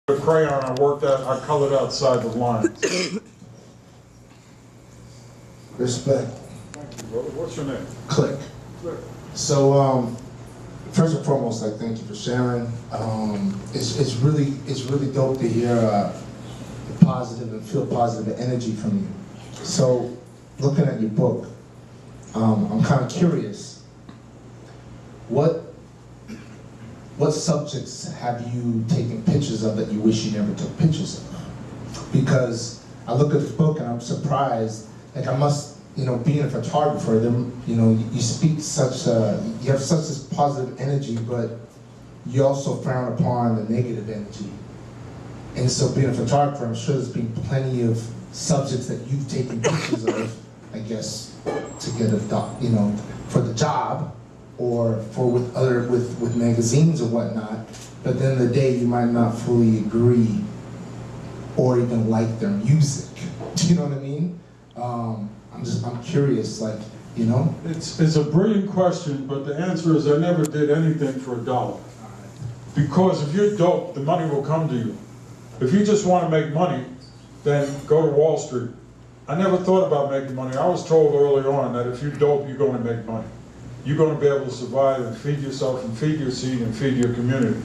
The crayon I colored outside the lines. Respect. Thank you, brother. What's your name? Click. Click. So, first and foremost, thank you for sharing. It's really dope to hear the positive and feel positive energy from you. So, looking at your book, I'm kind of curious. What subjects have you taken pictures of that you wish you never took pictures of? Because I look at the book and I'm surprised. Like I must, being a photographer, you speak you have such this positive energy, but you also frown upon the negative energy. And so being a photographer, I'm sure there's been plenty of subjects that you've taken pictures of, I guess, to get for the job, or with magazines or whatnot, but at the end of the day, you might not fully agree or even like their music. Do you know what I mean? I'm curious, It's a brilliant question, but the answer is I never did anything for $1. Because if you're dope, the money will come to you. If you just want to make money, then go to Wall Street. I never thought about making money. I was told early on that if you're dope, you're going to make money. You're going to be able to survive and feed yourself and feed your seed and feed your community.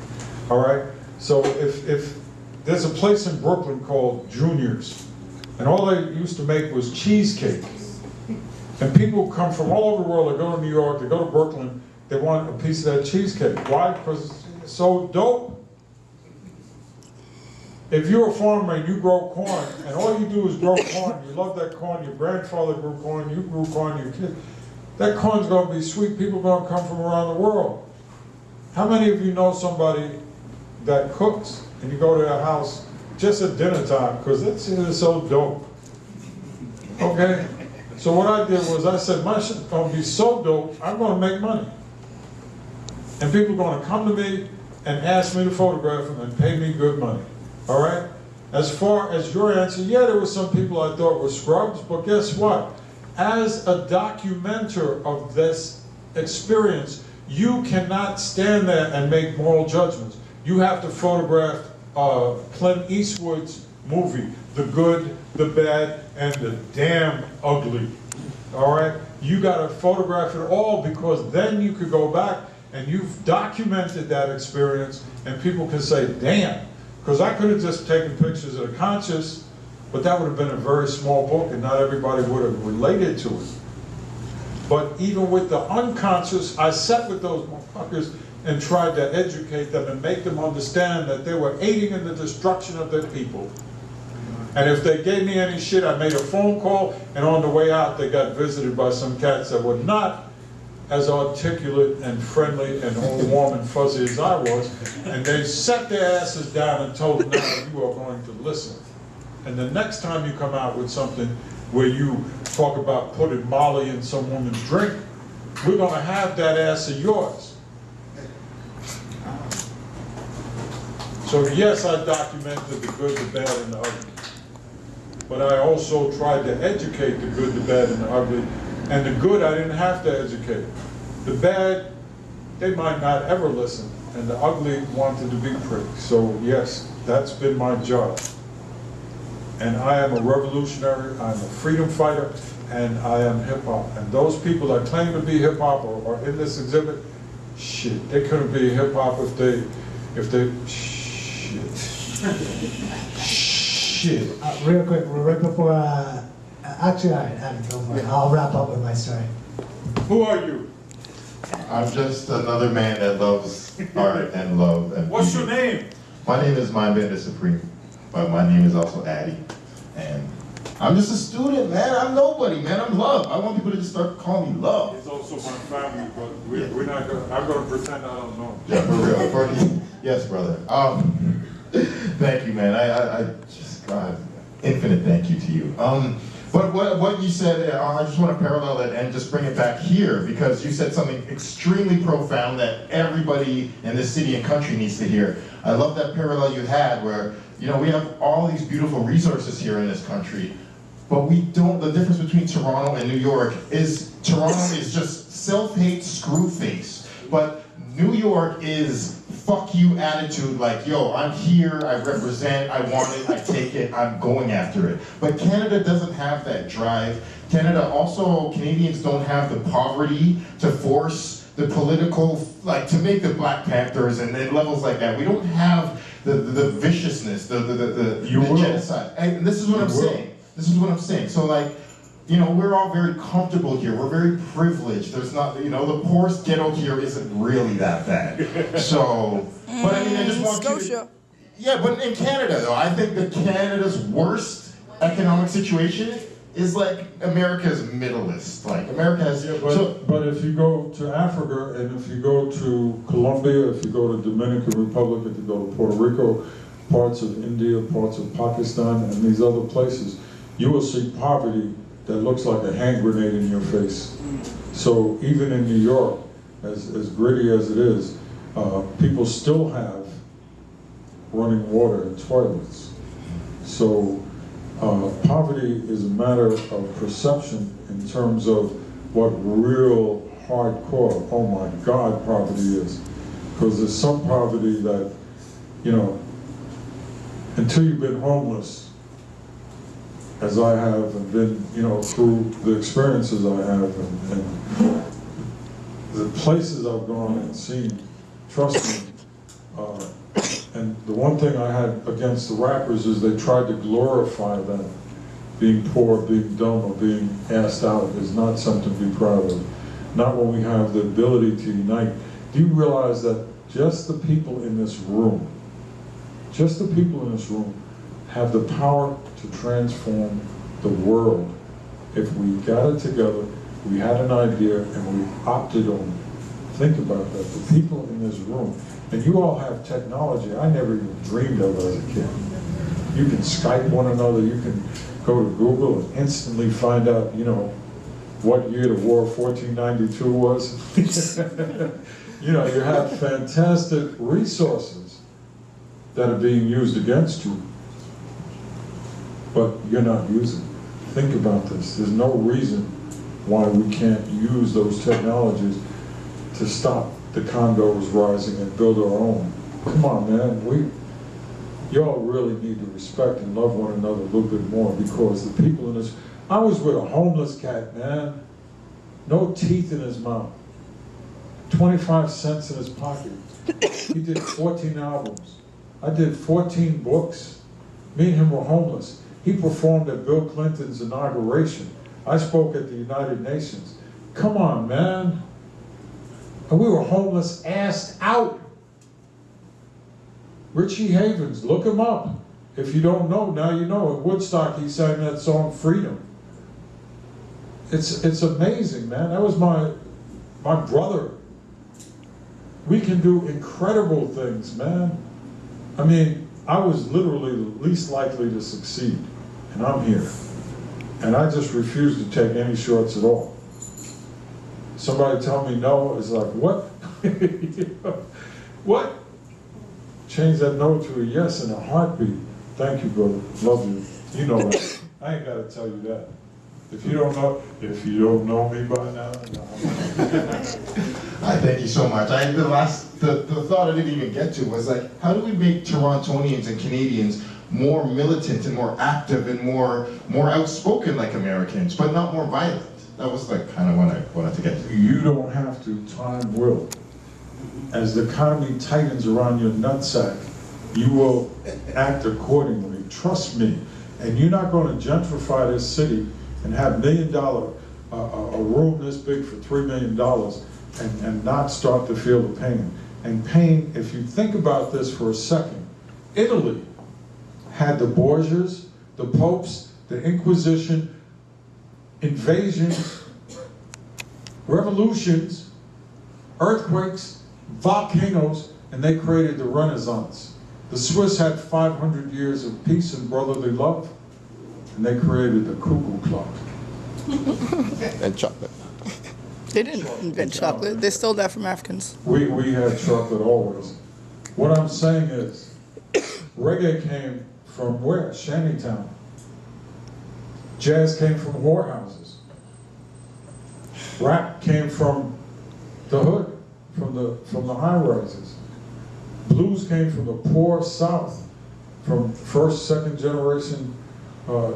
All right? So if there's a place in Brooklyn called Junior's, and all they used to make was cheesecake. And people come from all over the world. They go to New York, they go to Brooklyn, they want a piece of that cheesecake. Why? Because it's so dope. If you're a farmer and you grow corn, and all you do is grow corn, you love that corn, your grandfather grew corn, you grew corn, your kid, that corn's going to be sweet. People are going to come from around the world. How many of you know somebody that cooks and you go to their house just at dinner time because it's so dope? Okay? So what I did was I said, my shit's going to be so dope, I'm going to make money. And people are going to come to me and ask me to photograph them and pay me good money. All right? As far as your answer, yeah, there were some people I thought were scrubs, but guess what? As a documenter of this experience, you cannot stand there and make moral judgments. You have to photograph Clint Eastwood's movie, The Good, the Bad, and the Damn Ugly. All right? You got to photograph it all, because then you could go back and you've documented that experience and people can say, damn. Because I could have just taken pictures of the conscious, but that would have been a very small book and not everybody would have related to it. But even with the unconscious, I sat with those motherfuckers and tried to educate them and make them understand that they were aiding in the destruction of their people. And if they gave me any shit, I made a phone call, and on the way out they got visited by some cats that were not as articulate and friendly and all warm and fuzzy as I was, and they sat their asses down and told them, now you are going to listen. And the next time you come out with something where you talk about putting Molly in some woman's drink, we're going to have that ass of yours. So yes, I documented the good, the bad, and the ugly. But I also tried to educate the good, the bad, and the ugly. And the good, I didn't have to educate. The bad, they might not ever listen. And the ugly wanted to be pretty. So yes, that's been my job. And I am a revolutionary, I'm a freedom fighter, and I am hip-hop. And those people that claim to be hip-hop or in this exhibit, shit, they couldn't be hip-hop if they, shit. Shit. Real quick, right before, actually, I'll wrap up with my story. Who are you? I'm just another man that loves art and love. And What's your name? My name is Mindbender Supreme, but my name is also Addy. And I'm just a student, man. I'm nobody, man. I'm Love. I want people to just start calling me Love. It's also my family, but we're not going. I'm going to pretend I don't know. Yeah, for real. Yes, brother. Thank you, man. I just, God, infinite thank you to you. But what you said, I just want to parallel it and just bring it back here, because you said something extremely profound that everybody in this city and country needs to hear. I love that parallel you had where, we have all these beautiful resources here in this country, but we don't, the difference between Toronto and New York is Toronto is just self-hate, screw face, but New York is fuck you attitude, like, yo, I'm here, I represent, I want it, I take it, I'm going after it. But Canada doesn't have that drive. Canadians don't have the poverty to force the political, like, to make the Black Panthers and levels like that. We don't have the viciousness, the genocide. And this is what I'm saying. This is what I'm saying. So, like, you know, we're all very comfortable here. We're very privileged. There's not, you know, the poorest ghetto here isn't really that bad. So, but I mean, I just want you to, yeah, but in Canada, though, I think that Canada's worst economic situation is like America's middleist. Like, America has... Yeah, but if you go to Africa, and if you go to Colombia, if you go to Dominican Republic, if you go to Puerto Rico, parts of India, parts of Pakistan, and these other places, you will see poverty that looks like a hand grenade in your face. So even in New York, as gritty as it is, people still have running water and toilets. So poverty is a matter of perception in terms of what real hardcore, oh my God, poverty is. Because there's some poverty that, you know, until you've been homeless, as I have, and been, you know, through the experiences I have, and the places I've gone and seen, trust me. And the one thing I had against the rappers is they tried to glorify them. Being poor, being dumb, or being asked out is not something to be proud of. Not when we have the ability to unite. Do you realize that just the people in this room, have the power to transform the world? If we got it together, we had an idea, and we opted on it. Think about that. The people in this room, and you all have technology I never even dreamed of as a kid. You can Skype one another, you can go to Google and instantly find out, you know, what year the War of 1492 was. You know, you have fantastic resources that are being used against you, but you're not using it. Think about this. There's no reason why we can't use those technologies to stop the condos rising and build our own. Come on, man. Y'all really need to respect and love one another a little bit more, because the people in this... I was with a homeless cat, man. No teeth in his mouth. 25 cents in his pocket. He did 14 albums. I did 14 books. Me and him were homeless. He performed at Bill Clinton's inauguration. I spoke at the United Nations. Come on, man. And we were homeless, assed out. Richie Havens, look him up. If you don't know, now you know. At Woodstock, he sang that song, Freedom. It's amazing, man. That was my brother. We can do incredible things, man. I mean, I was literally the least likely to succeed, and I'm here. And I just refuse to take any shorts at all. Somebody tell me no, it's like, what? What? Change that no to a yes in a heartbeat. Thank you, brother. Love you. You know that. I ain't gotta tell you that. If you don't know me by now, no. I thank you so much. The thought I didn't even get to was like, how do we make Torontonians and Canadians more militant and more active and more outspoken like Americans, but not more violent? That was like kind of what I wanted to get to. You don't have to, time will. As the economy tightens around your nutsack, you will act accordingly. Trust me. And you're not going to gentrify this city and have $1 million, a room this big for $3 million, and not start to feel the pain. And pain, if you think about this for a second, Italy had the Borgias, the popes, the Inquisition, invasions, revolutions, earthquakes, volcanoes, and they created the Renaissance. The Swiss had 500 years of peace and brotherly love, and they created the Cuckoo Clock. And chocolate. They didn't invent chocolate. They stole that from Africans. We had chocolate always. What I'm saying is, reggae came from where? Shantytown. Jazz came from whorehouses. Rap came from the hood, from the high rises. Blues came from the poor South, from first, second generation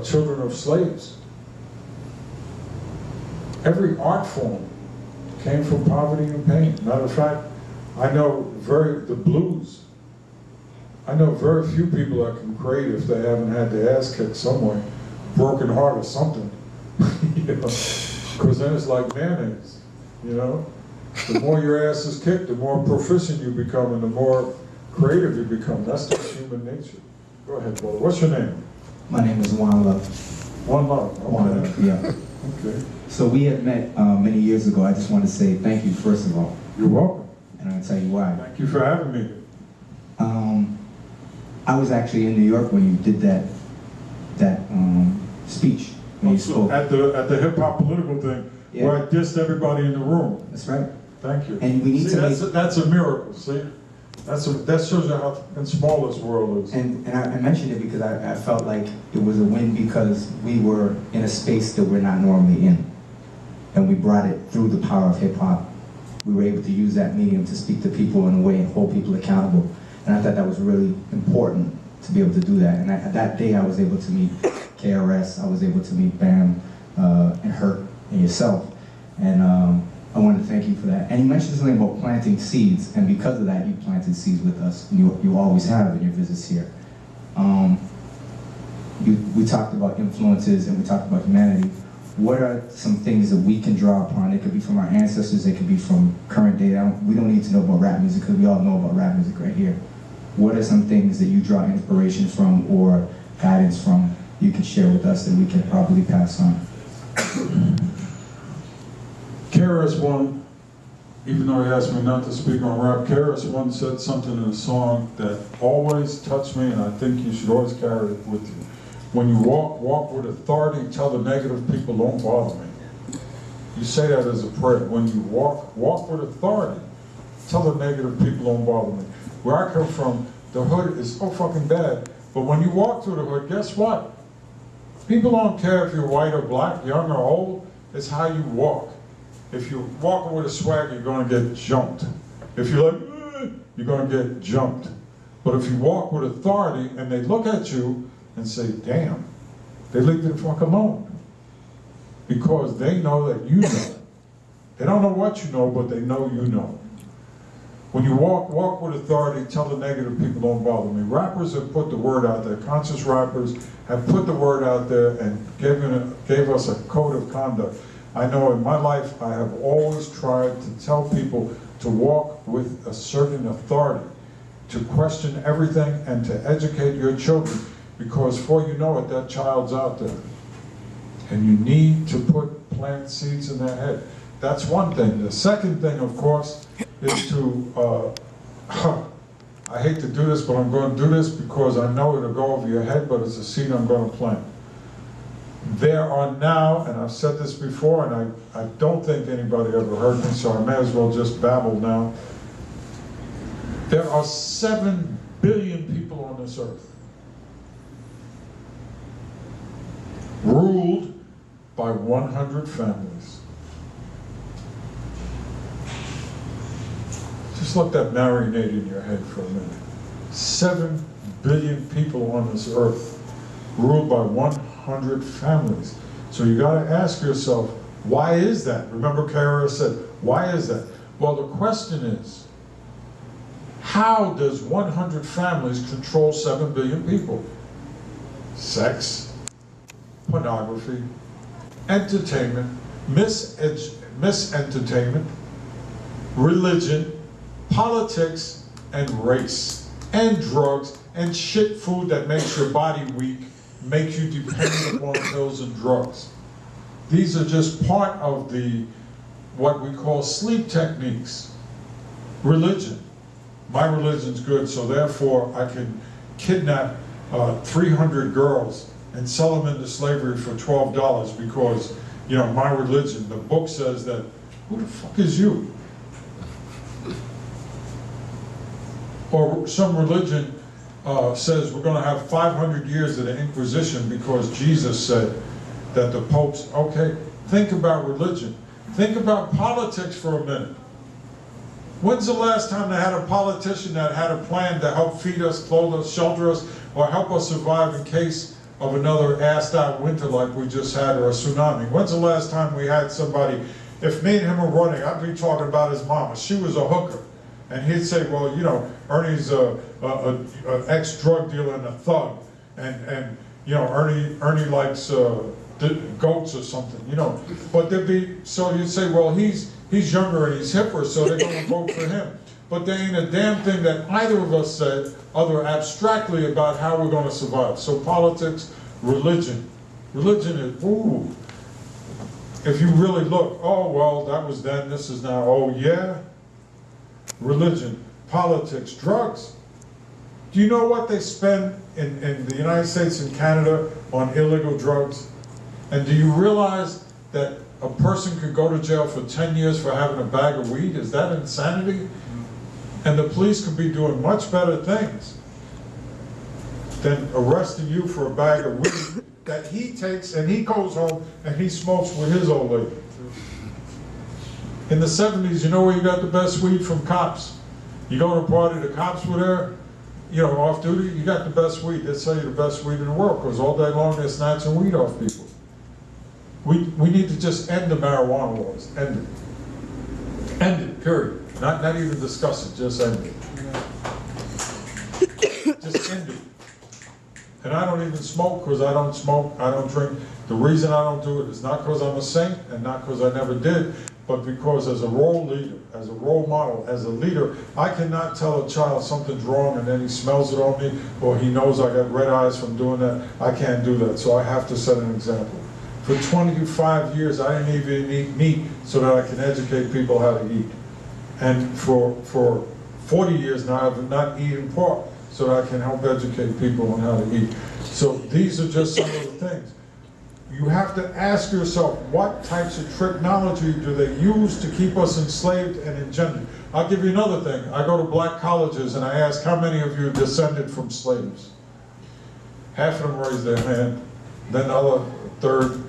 children of slaves. Every art form came from poverty and pain. Matter of fact, I know the blues, I know very few people that can create if they haven't had their ass kicked somewhere, broken heart or something, you know, because then it's like mayonnaise, you know. The more your ass is kicked, the more proficient you become and the more creative you become. That's just human nature. Go ahead, brother. What's your name? My name is Juan Love. One Love. Juan Okay. Love, yeah. Okay. So we had met many years ago. I just want to say thank you, first of all, You're welcome. and I'll tell you why. Thank you for having me. I was actually in New York when you did that speech, when you spoke. At the hip hop political thing, Yeah. where I dissed everybody in the room. That's right. Thank you. And we need See, to that's, make- that's a miracle, see? That shows you how small this world is. And I mentioned it because I felt like it was a win because we were in a space that we're not normally in. And we brought it through the power of hip hop. We were able to use that medium to speak to people in a way and hold people accountable. And I thought that was really important to be able to do that. And that day I was able to meet KRS, I was able to meet Bam, and Hurt, and yourself. And I wanted to thank you for that. And you mentioned something about planting seeds, and because of that, you planted seeds with us. And you always have in your visits here. We talked about influences and we talked about humanity. What are some things that we can draw upon? It could be from our ancestors, it could be from current day. We don't need to know about rap music because we all know about rap music right here. What are some things that you draw inspiration from or guidance from you can share with us that we can probably pass on? KRS-One, even though he asked me not to speak on rap, KRS-One said something in a song that always touched me, and I think you should always carry it with you. When you walk with authority, tell the negative people, don't bother me. You say that as a prayer. When you walk with authority, tell the negative people, don't bother me. Where I come from, the hood is so fucking bad, but when you walk through the hood, guess what? People don't care if you're white or black, young or old, it's how you walk. If you're walking with a swag, you're gonna get jumped. If you're like, you're gonna get jumped. But if you walk with authority and they look at you and say, damn, they leave you the fuck alone. Because they know that you know. They don't know what you know, but they know you know. When you walk with authority, tell the negative people, don't bother me. Rappers have put the word out there. Conscious rappers have put the word out there and gave us a code of conduct. I know in my life, I have always tried to tell people to walk with a certain authority, to question everything and to educate your children, because before you know it, that child's out there. And you need to plant seeds in their head. That's one thing. The second thing, of course, is to, I hate to do this, but I'm going to do this because I know it'll go over your head, but it's a seed I'm going to plant. There are now, and I've said this before, and I don't think anybody ever heard me, so I may as well just babble now. There are 7 billion people on this earth, ruled by 100 families. Just let that marinate in your head for a minute. 7 billion people on this earth, ruled by 100 families. So you gotta ask yourself, why is that? Remember KRS said, why is that? Well, the question is, how does 100 families control 7 billion people? Sex, pornography, entertainment, misentertainment, religion, politics, and race, and drugs, and shit food that makes your body weak, makes you dependent upon pills and drugs. These are just part of what we call sleep techniques. Religion. My religion's good, so therefore I can kidnap 300 girls and sell them into slavery for $12 because, you know, my religion, the book says that, who the fuck is you? Or some religion says we're going to have 500 years of the Inquisition because Jesus said that the popes, okay, think about religion. Think about politics for a minute. When's the last time they had a politician that had a plan to help feed us, clothe us, shelter us, or help us survive in case of another assed-out winter like we just had, or a tsunami? When's the last time we had somebody, if me and him were running, I'd be talking about his mama. She was a hooker. And he'd say, well, you know, Ernie's a ex-drug dealer and a thug. And you know, Ernie likes goats or something, you know. But there'd be, so you'd say, well, he's younger and he's hipper, so they're going to vote for him. But there ain't a damn thing that either of us said other abstractly about how we're going to survive. So politics, religion. Religion is, ooh. If you really look, oh, well, that was then, this is now, oh, yeah. Religion, politics, drugs. Do you know what they spend in the United States and Canada on illegal drugs? And do you realize that a person could go to jail for 10 years for having a bag of weed? Is that insanity? And the police could be doing much better things than arresting you for a bag of weed that he takes and he goes home and he smokes with his old lady. In the 70s, you know where you got the best weed? From cops. You go to a party, the cops were there, you know, off duty, you got the best weed. They sell you the best weed in the world, because all day long they're snatching weed off people. We need to just end the marijuana laws. End it. End it, period. Not even discuss it, just end it. Just end it. And I don't even smoke, because I don't smoke, I don't drink. The reason I don't do it is not because I'm a saint and not because I never did, but because as a role leader, as a role model, as a leader, I cannot tell a child something's wrong and then he smells it on me, or he knows I got red eyes from doing that. I can't do that, so I have to set an example. For 25 years, I didn't even eat meat so that I can educate people how to eat. And for 40 years now, I've not eaten pork so that I can help educate people on how to eat. So these are just some of the things. You have to ask yourself, what types of technology do they use to keep us enslaved and engendered? I'll give you another thing. I go to black colleges and I ask, how many of you descended from slaves? Half of them raised their hand, then the other third.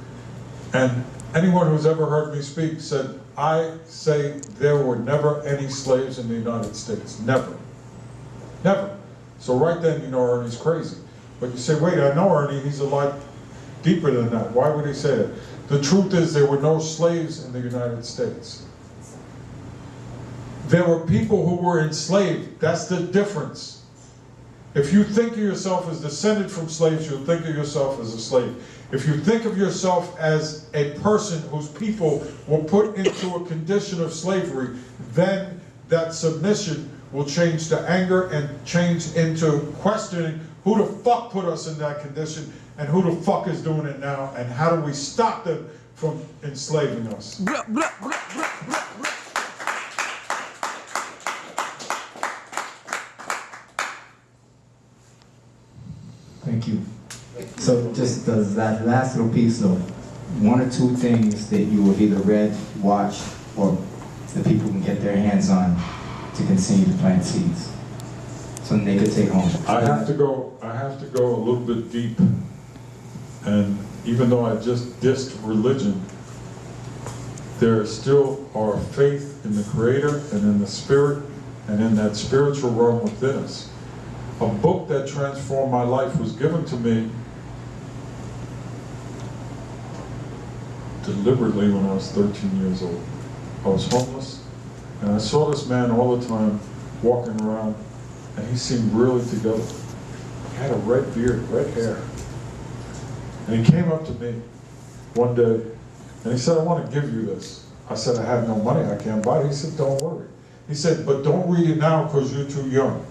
And anyone who's ever heard me speak said, I say there were never any slaves in the United States. Never. Never. So right then you know Ernie's crazy. But you say, wait, I know Ernie, he's a lot deeper than that. Why would he say that? The truth is there were no slaves in the United States. There were people who were enslaved. That's the difference. If you think of yourself as descended from slaves, you'll think of yourself as a slave. If you think of yourself as a person whose people were put into a condition of slavery, then that submission will change to anger and change into questioning who the fuck put us in that condition and who the fuck is doing it now and how do we stop them from enslaving us. Thank you. So just that last little piece of one or two things that you have either read, watched, or the people can get their hands on to continue to plant seeds. Something they could take home. I have to go a little bit deep. And even though I just dissed religion, there still are faith in the Creator and in the Spirit and in that spiritual realm within us. A book that transformed my life was given to me deliberately when I was 13 years old. I was homeless, and I saw this man all the time walking around, and he seemed really together. He had a red beard, red hair. And he came up to me one day, and he said, I want to give you this. I said, I have no money, I can't buy it. He said, don't worry. He said, but don't read it now because you're too young.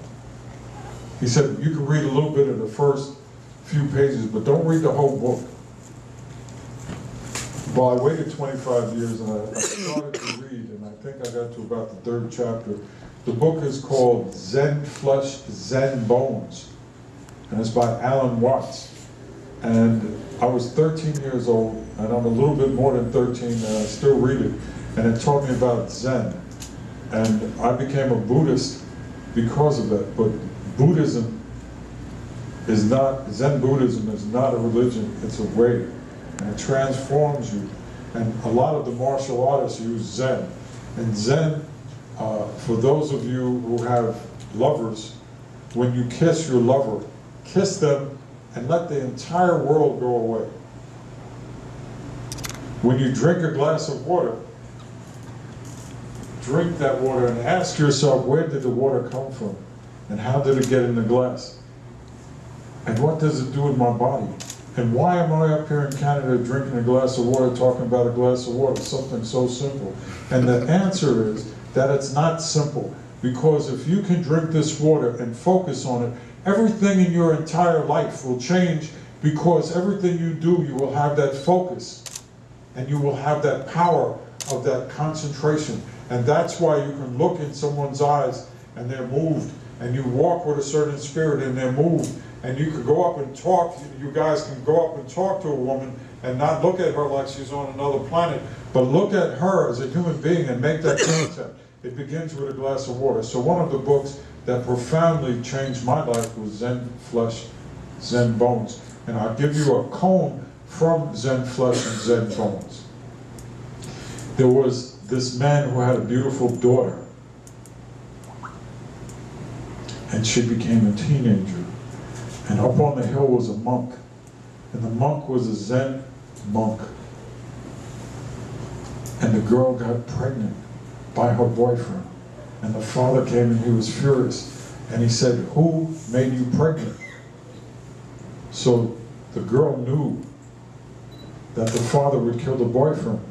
He said, you can read a little bit of the first few pages, but don't read the whole book. Well, I waited 25 years and I started to read, and I think I got to about the third chapter. The book is called Zen Flesh, Zen Bones, and it's by Alan Watts. And I was 13 years old, and I'm a little bit more than 13, and I still read it. And it taught me about Zen. And I became a Buddhist because of that. But Buddhism is not, Zen Buddhism is not a religion, it's a way. And it transforms you. And a lot of the martial artists use Zen. And Zen For those of you who have lovers, when you kiss your lover, kiss them and let the entire world go away. When you drink a glass of water, drink that water and ask yourself, where did the water come from? And how did it get in the glass? And what does it do in my body? And why am I up here in Canada drinking a glass of water, talking about a glass of water, something so simple? And the answer is that it's not simple. Because if you can drink this water and focus on it, everything in your entire life will change, because everything you do, you will have that focus. And you will have that power of that concentration. And that's why you can look in someone's eyes and they're moved. And you walk with a certain spirit and they're moved. And you could go up and talk, you guys can go up and talk to a woman and not look at her like she's on another planet, but look at her as a human being and make that contact. It begins with a glass of water. So one of the books that profoundly changed my life was Zen Flesh, Zen Bones. And I'll give you a poem from Zen Flesh and Zen Bones. There was this man who had a beautiful daughter, and she became a teenager. And up on the hill was a monk, and the monk was a Zen monk. And the girl got pregnant by her boyfriend. And the father came and he was furious. And he said, who made you pregnant? So the girl knew that the father would kill the boyfriend,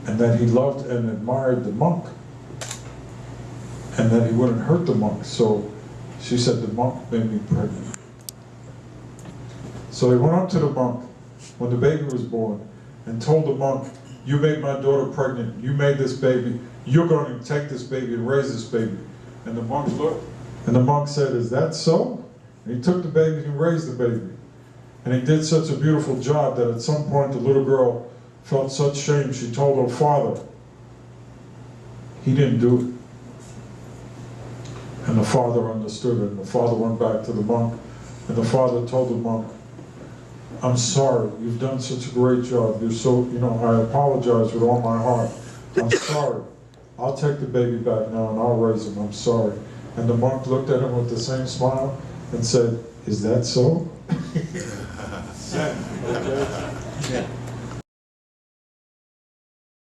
and that he loved and admired the monk, and that he wouldn't hurt the monk. So she said, the monk made me pregnant. So they went up to the monk when the baby was born and told the monk, you made my daughter pregnant, you made this baby, you're going to take this baby and raise this baby. And the monk looked, and the monk said, is that so? And he took the baby and raised the baby. And he did such a beautiful job that at some point the little girl felt such shame, she told her father, he didn't do it. And the father understood it, and the father went back to the monk, and the father told the monk, I'm sorry, you've done such a great job, you're so, I apologize with all my heart, I'm sorry, I'll take the baby back now and I'll raise him, I'm sorry. And the monk looked at him with the same smile and said, is that so? Okay.